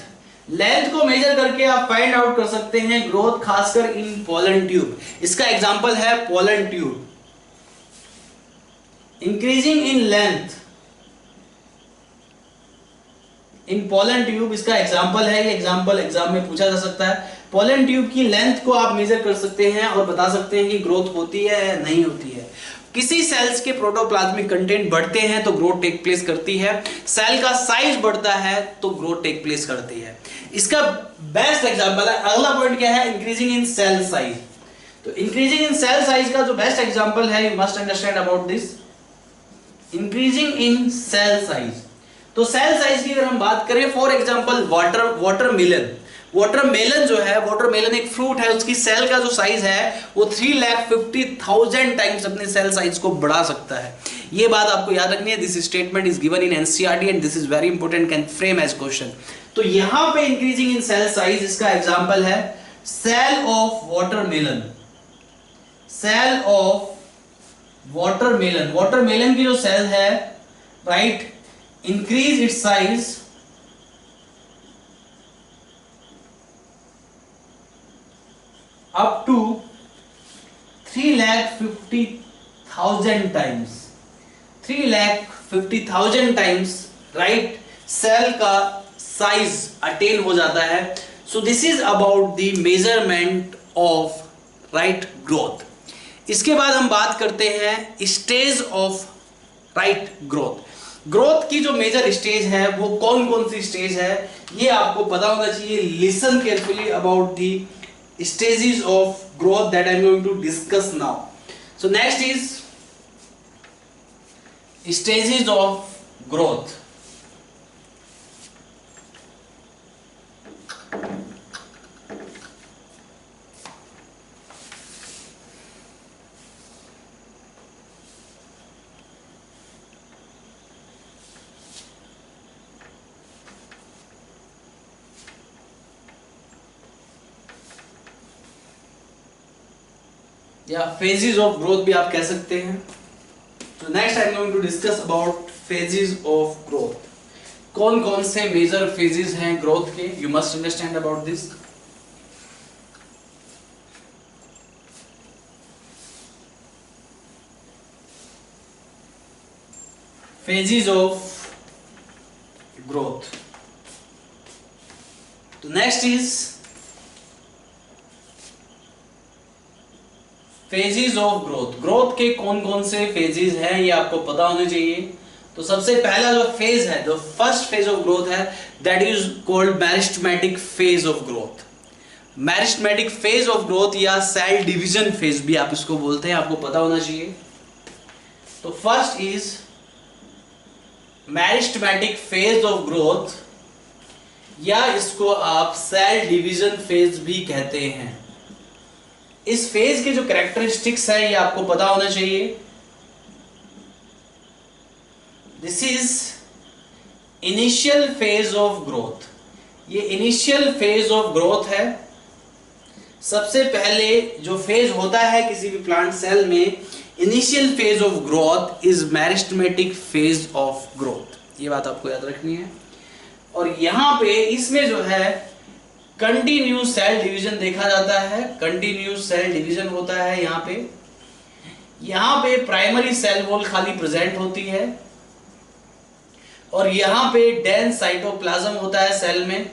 लेंथ को मेजर करके आप फाइंड आउट कर सकते हैं ग्रोथ, खासकर इन पोलन ट्यूब। इसका एग्जांपल है pollen tube. Increasing in length in pollen tube, इसका एग्जांपल है, ये एग्जांपल एग्जाम में पूछा जा सकता है। पोलन ट्यूब की लेंथ को आप मेजर कर सकते हैं और बता सकते हैं कि ग्रोथ होती है या नहीं होती है। किसी सेल्स के प्रोटोप्लाज्मिक कंटेंट बढ़ते हैं तो ग्रोथ टेक प्लेस करती है, सेल का साइज बढ़ता है तो ग्रोथ टेक प्लेस करती है। इसका बेस्ट एग्जांपल है, अगला पॉइंट क्या है, इंक्रीजिंग इन सेल साइज। तो इंक्रीजिंग इन सेल साइज का जो बेस्ट एग्जांपल है, you must understand about this, increasing in cell size. तो सेल साइज की अगर हम बात करें, फॉर एग्जांपल वाटरमेलन। वाटरमेलन जो है, वाटरमेलन एक फ्रूट है, उसकी सेल का जो साइज है वो 3,50,000 टाइम्स अपने सेल साइज को बढ़ा सकता है। ये बात आपको याद रखनी है। This statement is given in NCERT and this is very important, can frame as question. तो यहां पे इंक्रीजिंग इन सेल साइज, इसका एग्जांपल है cell of watermelon. Cell of watermelon, watermelon की जो सेल है, right, increase its size up to 3,50,000 times. 3,50,000 times, right, cell का size attain हो जाता है। So this is about the measurement of, right, growth. इसके बाद हम बात करते हैं stage of, right, growth. Growth की जो मेजर स्टेज है वो कौन कौन सी स्टेज है ये आपको पता होना चाहिए। Listen carefully about the stages of growth that I'm going to discuss now. So next is stages of growth. या phases of growth भी आप कह सकते हैं। तो next I am going to discuss about phases of growth। कौन कौन से मेजर phases हैं ग्रोथ के, you must understand about this. phases of growth। तो next is phases of growth. Growth के कौन कौन से फेजेस हैं ये आपको पता होने चाहिए। तो सबसे पहला जो फेज है, जो फर्स्ट फेज ऑफ ग्रोथ है, that is called meristematic phase of growth. Meristematic phase of growth या सेल डिवीजन फेज भी आप इसको बोलते हैं, आपको पता होना चाहिए। तो first is meristematic phase of growth, या इसको आप सेल डिवीजन फेज भी कहते हैं। इस फेज के जो कैरेक्टरिस्टिक्स है ये आपको पता होना चाहिए। This is initial phase of growth. ये इनिशियल फेज ऑफ ग्रोथ है। सबसे पहले जो फेज होता है किसी भी प्लांट सेल में, initial phase of growth is meristematic phase of growth. ये बात आपको याद रखनी है। और यहां पे इसमें जो है कंटिन्यूस सेल डिवीजन देखा जाता है। कंटिन्यूस सेल डिवीजन होता है। यहां पे प्राइमरी सेल वॉल खाली प्रेजेंट होती है और यहां पे डेंस साइटोप्लाज्म होता है सेल में।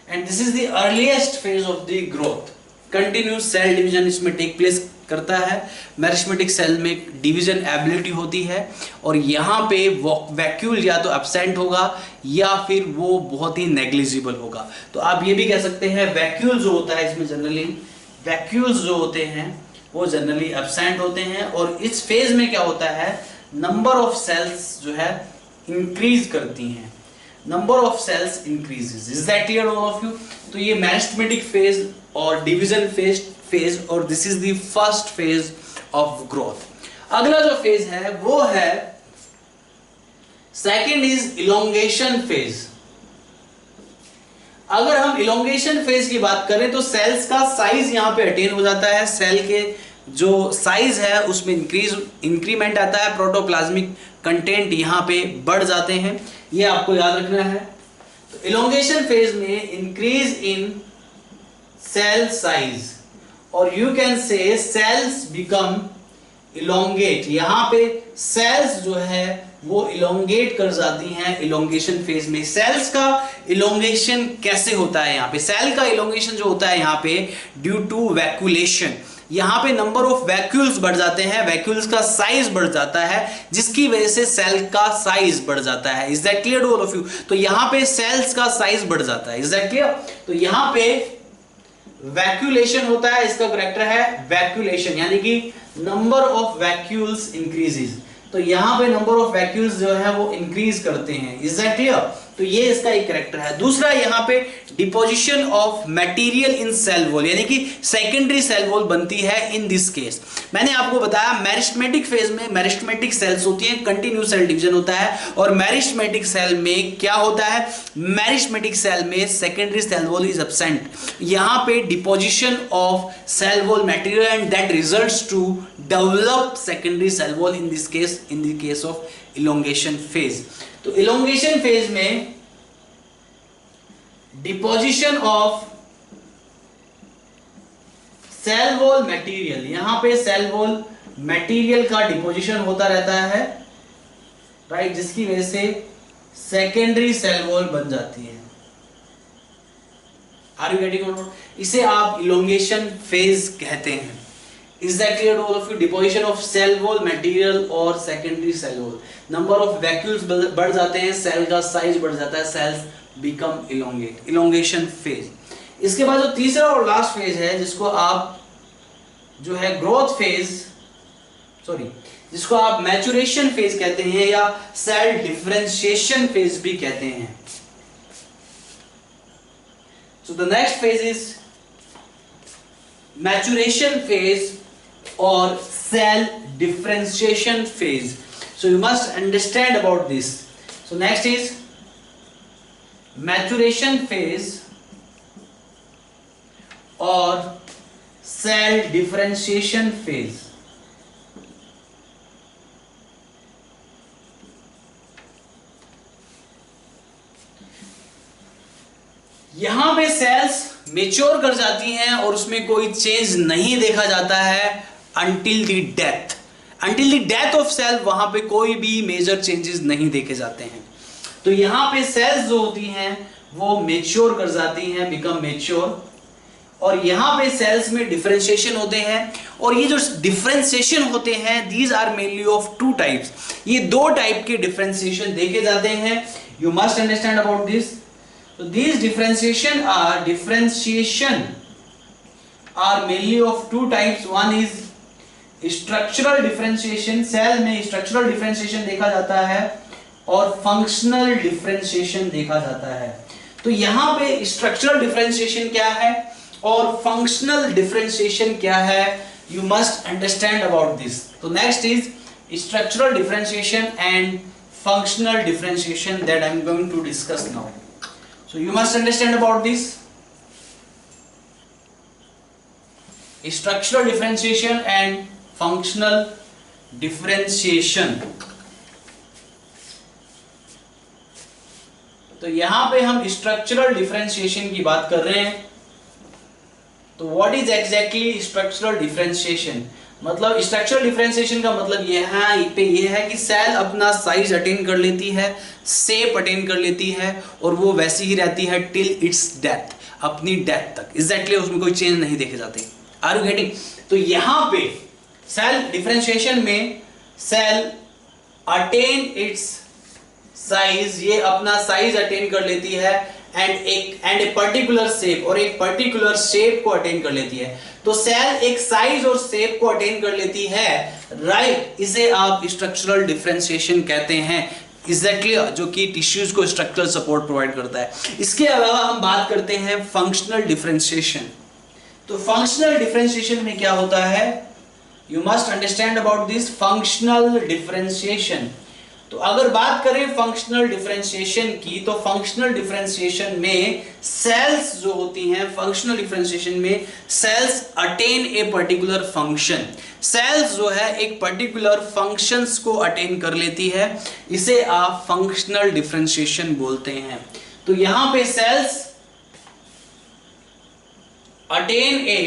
And this is the earliest phase of the growth. Continuous cell division इसमें टेक प्लेस करता है। मेरिस्टेमेटिक सेल में डिवीजन एबिलिटी होती है और यहाँ पे वैक्यूल या तो एब्सेंट होगा या फिर वो बहुत ही नेग्लिजिबल होगा। तो आप ये भी कह सकते हैं वैक्यूल जो होता है इसमें जनरली, वैक्यूल्स जो होते हैं वो जनरली एब्सेंट होते हैं। और इस फेज में क्या होता है, नंबर ऑफ सेल्स जो है इंक्रीज करती हैं। Number of cells increases. Is that clear all of you? तो ये मेरिस्टेमेटिक फेज और डिवीजन फेज और this is the first phase of growth. अगला जो फेज है वो है सेकंड इज इलोंगेशन फेज। अगर हम इलोंगेशन फेज की बात करें तो सेल्स का साइज यहां पे अटेन हो जाता है। सेल के जो साइज है उसमें इंक्रीमेंट आता है। प्रोटोप्लाज्मिक कंटेंट यहां पे बढ़ जाते हैं। ये आपको याद रखना है। तो इलोंगेशन फेज में इंक्रीज इन सेल साइज और you can say sales become elongate. यहां पे सेल्स जो है वो इलोंगेट कर जाती हैं इलोंगेशन फेज में। सेल्स का इलोंगेशन कैसे होता है? यहाँ पे सेल का इलोंगेशन जो होता है यहाँ पे ड्यू टू वैक्यूलेशन। यहाँ पे नंबर ऑफ वैक्यूल्स बढ़ जाते हैं, वैक्यूल्स का साइज बढ़ जाता है जिसकी वजह से सेल का साइज बढ़ जाता है। Is that clear to all of you? तो यहाँ पे सेल्स का साइज बढ़ जाता है। Is that clear? तो यहाँ पे वैक्यूलेशन होता है, इसका करेक्टर है वैक्यूलेशन, यानी कि नंबर ऑफ वैक्यूल्स इंक्रीजेस। तो यहां पे नंबर ऑफ वैक्यूल्स जो है वो इंक्रीज करते हैं। Is that clear? तो ये इसका एक करेक्टर है। दूसरा यहाँ पे deposition of material in cell wall, यानी कि सेकेंडरी सेल वॉल बनती है इन दिस केस। मैंने आपको बताया मेरिस्टेमेटिक फेज में मेरिस्टेमेटिक सेल्स होती हैं, कंटिन्यूस सेल डिवीजन होता है। और मेरिस्टेमेटिक सेल में क्या होता है? मेरिस्टेमेटिक सेल में secondary cell wall is absent. यहाँ पे deposition of cell wall material and that results to develop secondary cell wall in this case, in the case of elongation phase. तो elongation phase में deposition of cell wall material, यहां पे cell wall material का deposition होता रहता है, right, जिसकी वजह से सेकेंडरी सेल वॉल बन जाती है। Are you getting? इसे आप इलोंगेशन फेज कहते हैं। Is that clear to all of you? Deposition of cell wall material और secondary cell wall. Number of vacuoles बढ़ जाते हैं, सेल का साइज बढ़ जाता है, cells become elongate. Elongation phase. इसके बाद जो तीसरा और लास्ट फेज है जिसको आप जो है ग्रोथ फेज, सॉरी, जिसको आप मैचुरेशन फेज कहते हैं या सेल डिफरेंशिएशन फेज भी कहते हैं। So the next phase is maturation phase or cell differentiation phase. So you must understand about this. So next is maturation phase or cell differentiation phase. यहां पे sales mature कर जाती हैं और उसमें कोई चेंज नहीं देखा जाता है until the death. Until the death of cell, वहां पे कोई भी मेजर चेंजेस नहीं देखे जाते हैं। तो यहां पे सेल्स जो होती हैं वो मेच्योर कर जाती हैं, बिकम मेच्योर, और यहां पे सेल्स में डिफरेंशिएशन होते हैं, और ये जो डिफरेंशिएशन होते हैं these are mainly of two types, ये दो टाइप के डिफरेंशिएशन देखे जाते हैं. You must understand about this. So these differentiation are mainly of two types. One is structural differentiation, cell में structural differentiation देखा जाता है और functional differentiation देखा जाता है. तो यहाँ पे structural differentiation क्या है और functional differentiation क्या है, you must understand about this. So next is structural differentiation and functional differentiation that I am going to discuss now. So you must understand about this. Structural differentiation and functional differentiation. तो यहां पे हम structural differentiation की बात कर रहे हैं. तो what is exactly structural differentiation? मतलब स्ट्रक्चरल डिफरेंशिएशन का मतलब यहाँ पे ये है कि सेल अपना साइज अटेन कर लेती है, शेप अटेन कर लेती है, और वो वैसी ही रहती है टिल इट्स डेथ, अपनी डेथ तक. एग्जैक्टली उसमें कोई चेंज नहीं देखे जाते. Are you getting? तो यहाँ पे सेल डिफरेंशिएशन में सेल अटेन इट्स साइज, ये अपना साइज अटेन कर लेती है एंड ए पर्टिकुलर शेप, और एक पर्टिकुलर शेप को अटेन कर लेती है. तो सेल एक साइज और शेप को अटेन कर लेती है, राइट. इसे आप स्ट्रक्चरल डिफरेंशिएशन कहते हैं. एग्जैक्टली जो कि टिश्यूज को स्ट्रक्चरल सपोर्ट प्रोवाइड करता है. इसके अलावा हम बात करते हैं फंक्शनल डिफरेंशिएशन. तो फंक्शनल डिफरेंशिएशन में क्या होता है, you must understand about this functional differentiation. तो अगर बात करें फंक्शनल डिफरेंशिएशन की, तो फंक्शनल डिफरेंशिएशन में सेल्स जो होती हैं, फंक्शनल डिफरेंशिएशन में cells attain a particular function. Cells जो है एक पर्टिकुलर फंक्शंस को अटेन कर लेती है, इसे आप फंक्शनल डिफरेंशिएशन बोलते हैं. तो यहां पे cells attain a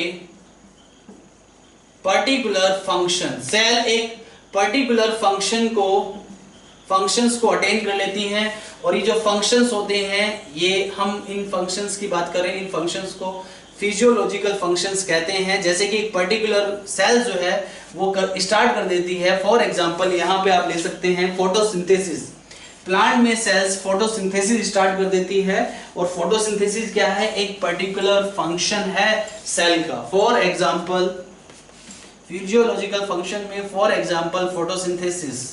particular function, cell एक पर्टिकुलर फंक्शंस को अटेन कर लेती हैं, और ये जो फंक्शंस होते हैं, ये हम इन फंक्शंस की बात करें, इन फंक्शंस को फिजियोलॉजिकल फंक्शंस कहते हैं. जैसे कि एक पर्टिकुलर सेल जो है वो स्टार्ट कर देती है. फॉर एग्जांपल यहाँ पे आप ले सकते हैं फोटोसिंथेसिस. प्लांट में सेल्स फोटोसिंथेसिस स्टार्ट कर देती है, और फोटोसिंथेसिस क्या है, एक पर्टिकुलर फंक्शन है सेल का. फॉर एग्जांपल फिजियोलॉजिकल फंक्शन में, फॉर एग्जांपल फोटोसिंथेसिस,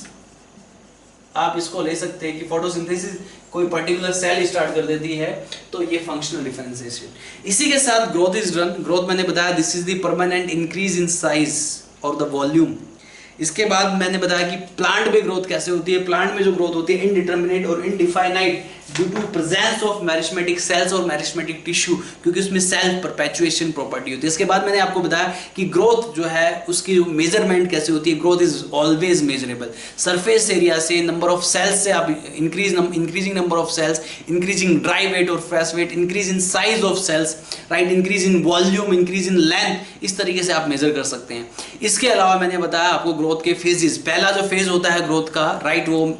आप इसको ले सकते हैं कि फोटोसिंथेसिस कोई पर्टिकुलर सेल स्टार्ट कर देती है, तो ये फंक्शनल डिफरेंशिएशन. इसी के साथ ग्रोथ इज डन. ग्रोथ मैंने बताया this is the permanent increase in size और द वॉल्यूम. इसके बाद मैंने बताया कि प्लांट में ग्रोथ कैसे होती है. प्लांट में जो ग्रोथ होती है इनडिटर्मिनेट और indefinite due to presence of meristematic cells और मैरिस्मेटिक टिश्यू, क्योंकि उसमें सेल्फ परपेचुएशन प्रॉपर्टी होती है. इसके बाद मैंने आपको बताया कि ग्रोथ जो है उसकी मेजरमेंट कैसे होती है. Growth is always measurable. Surface area से, नंबर ऑफ सेल्स से आप increasing number of cells, increasing dry weight और fresh weight, increase in size of cells, right, increase in volume, increase in length, इस तरीके से आप मेजर कर सकते हैं. इसके अलावा मैंने बताया आपको ग्रोथ के फेजेस. पहला जो फेज होता है ग्रोथ का, राइट, वो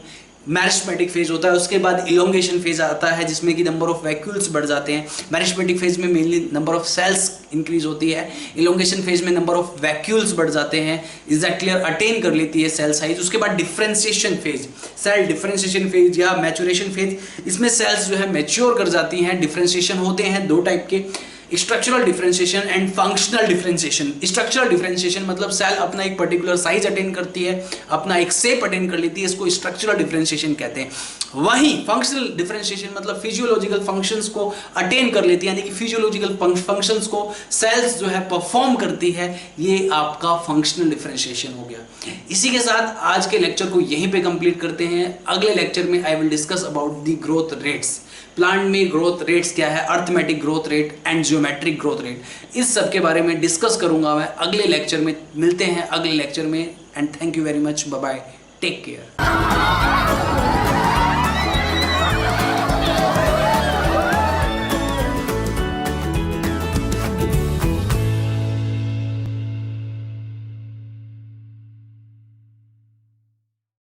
मैरिस्मेटिक फेज होता है. उसके बाद इलोंगेशन फेज आता है, जिसमें कि नंबर ऑफ वैक्यूल्स बढ़ जाते हैं. मैरिस्मेटिक फेज में mainly number of cells increase होती है. इलोंगेशन फेज में नंबर ऑफ वैक्यूल्स बढ़ जाते हैं. Is that clear? अटेन कर लेती है सेल साइज. उसके बाद differentiation phase, cell differentiation phase या मैचुरेशन फेज, इसमें सेल्स जो है मैच्योर कर जाती हैं. डिफरेंशिएशन होते हैं दो टाइप के, structural differentiation and functional differentiation. Structural differentiation मतलब सेल अपना एक पर्टिकुलर साइज अटेन करती है, अपना एक शेप अटेन कर लेती है, इसको स्ट्रक्चरल डिफरेंशिएशन कहते हैं. वहीं फंक्शनल डिफरेंशिएशन मतलब फिजियोलॉजिकल फंक्शंस को अटेन कर लेती है, यानी कि फिजियोलॉजिकल फंक्शंस को सेल्स जो है परफॉर्म करती है. ये आपका फंक्शनल डिफरेंशिएशन हो गया. इसी के साथ आज के लेक्चर को यहीं पे कंप्लीट करते हैं. अगले लेक्चर में I will discuss about the growth rates. Plant में ग्रोथ रेट्स क्या है, arithmetic growth rate and geometric growth rate, इस सब के बारे में डिस्कस करूंगा मैं अगले लेक्चर में. मिलते हैं अगले लेक्चर में, and thank you very much. Bye bye, take care.